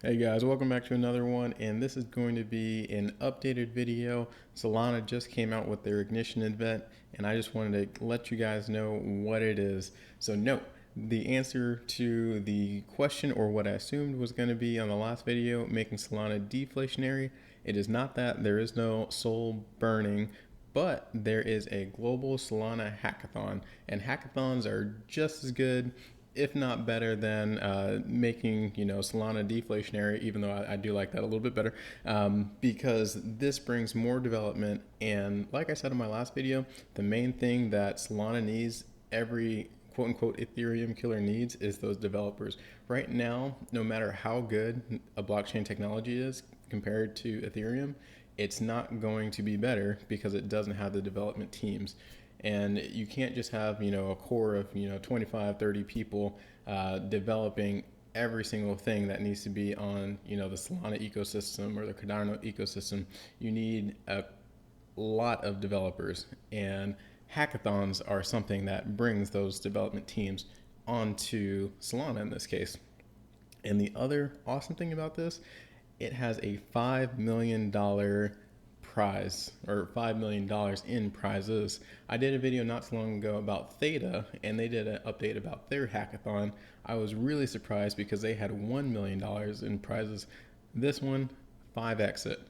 Hey guys, welcome back to another one, and this is going to be an updated video. Solana just came out with their ignition event, and I just wanted to let you guys know what it is. So no, the answer to the question, or what I assumed was going to be on the last video, making Solana deflationary, it is not that. There is no soul burning, but there is a global Solana hackathon, and hackathons are just as good, if not better, than making Solana deflationary. Even though I do like that a little bit better, because this brings more development. And like I said in my last video, the main thing that Solana needs, every quote unquote Ethereum killer needs, is those developers. Right now, no matter how good a blockchain technology is compared to Ethereum, it's not going to be better because it doesn't have the development teams. And you can't just have a core of 25, 30 people developing every single thing that needs to be on the Solana ecosystem or the Cardano ecosystem. You need a lot of developers, and hackathons are something that brings those development teams onto Solana in this case. And the other awesome thing about this, it has a $5 million prize, or $5 million in prizes. I did a video not so long ago about Theta, and they did an update about their hackathon. I was really surprised because they had $1 million in prizes. This one, 5x it,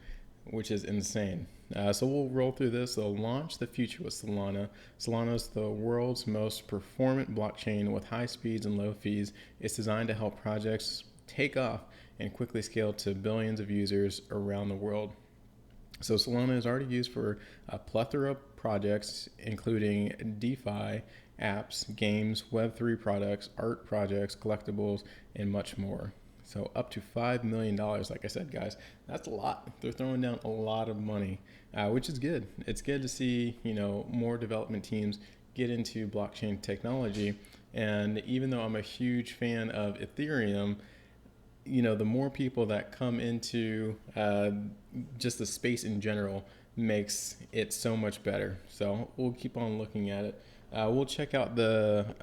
which is insane. So we'll roll through this. They'll launch the future with Solana. Solana is the world's most performant blockchain with high speeds and low fees. It's designed to help projects take off and quickly scale to billions of users around the world. So Solana is already used for a plethora of projects, including DeFi, apps, games, Web3 products, art projects, collectibles, and much more. So up to $5 million, like I said, guys, that's a lot. They're throwing down a lot of money, which is good. It's good to see, more development teams get into blockchain technology. And even though I'm a huge fan of Ethereum, the more people that come into just the space in general makes it so much better. So we'll keep on looking at it. We'll check out the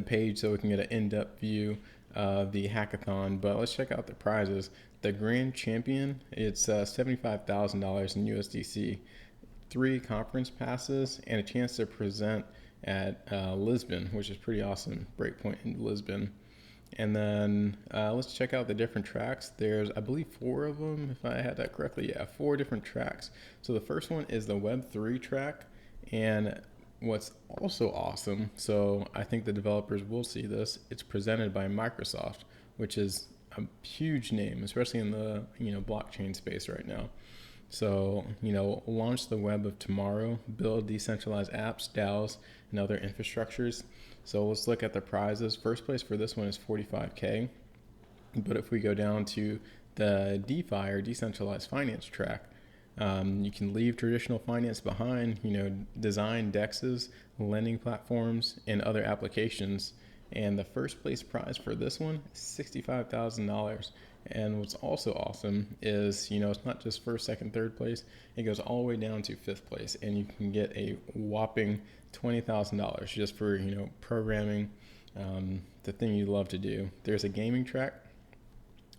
page so we can get an in-depth view of the hackathon. But let's check out the prizes. The grand champion, it's $75,000 in USDC, 3 conference passes, and a chance to present at Lisbon, which is pretty awesome. Breakpoint in Lisbon. And then let's check out the different tracks. There's, I believe, 4 of them, if I had that correctly. Yeah, 4 different tracks. So the first one is the Web3 track. And what's also awesome, so I think the developers will see this, it's presented by Microsoft, which is a huge name, especially in the blockchain space right now. So, launch the web of tomorrow, build decentralized apps, DAOs, and other infrastructures. So let's look at the prizes. First place for this one is 45K. But if we go down to the DeFi, or decentralized finance track, you can leave traditional finance behind, design DEXs, lending platforms, and other applications. And the first place prize for this one is $65,000. And what's also awesome is, it's not just first, second, third place. It goes all the way down to 5th place, and you can get a whopping $20,000 just for, programming, the thing you love to do. There's a gaming track,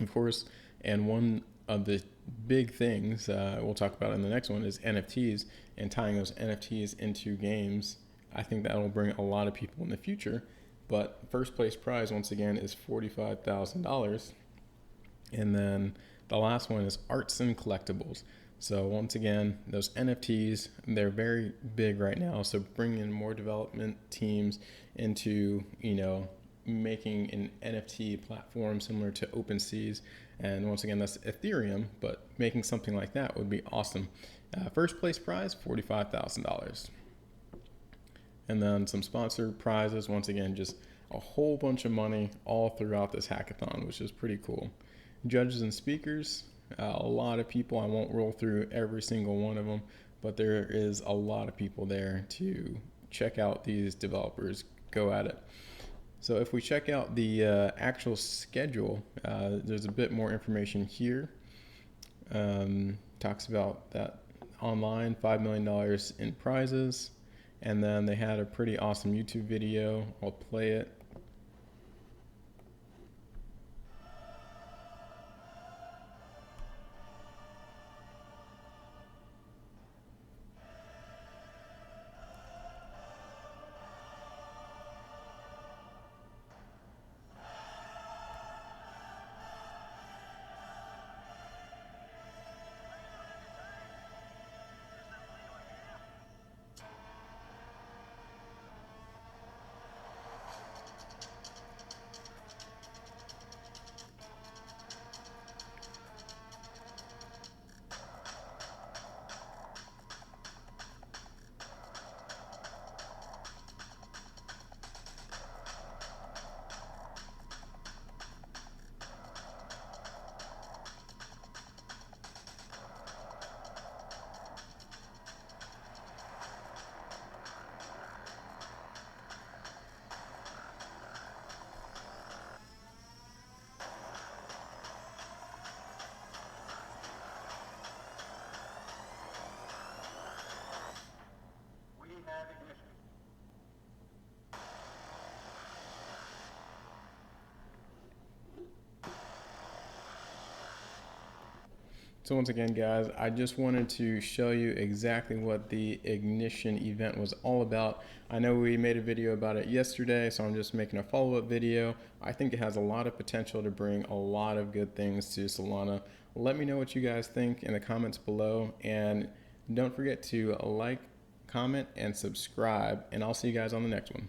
of course, and one of the big things we'll talk about in the next one is NFTs, and tying those NFTs into games. I think that will bring a lot of people in the future. But first place prize, once again, is $45,000. And then the last one is arts and collectibles. So once again, those NFTs, they're very big right now. So bring in more development teams into, making an NFT platform similar to OpenSea's. And once again, that's Ethereum, but making something like that would be awesome. First place prize, $45,000. And then some sponsored prizes, once again, just a whole bunch of money all throughout this hackathon, which is pretty cool. Judges and speakers, a lot of people. I won't roll through every single one of them, but there is a lot of people there to check out these developers go at it. So if we check out the actual schedule, there's a bit more information here. Talks about that online, $5 million in prizes. And then they had a pretty awesome YouTube video. I'll play it. So once again, guys, I just wanted to show you exactly what the ignition event was all about. I know we made a video about it yesterday, so I'm just making a follow-up video. I think it has a lot of potential to bring a lot of good things to Solana. Let me know what you guys think in the comments below, and don't forget to like, comment, and subscribe, and I'll see you guys on the next one.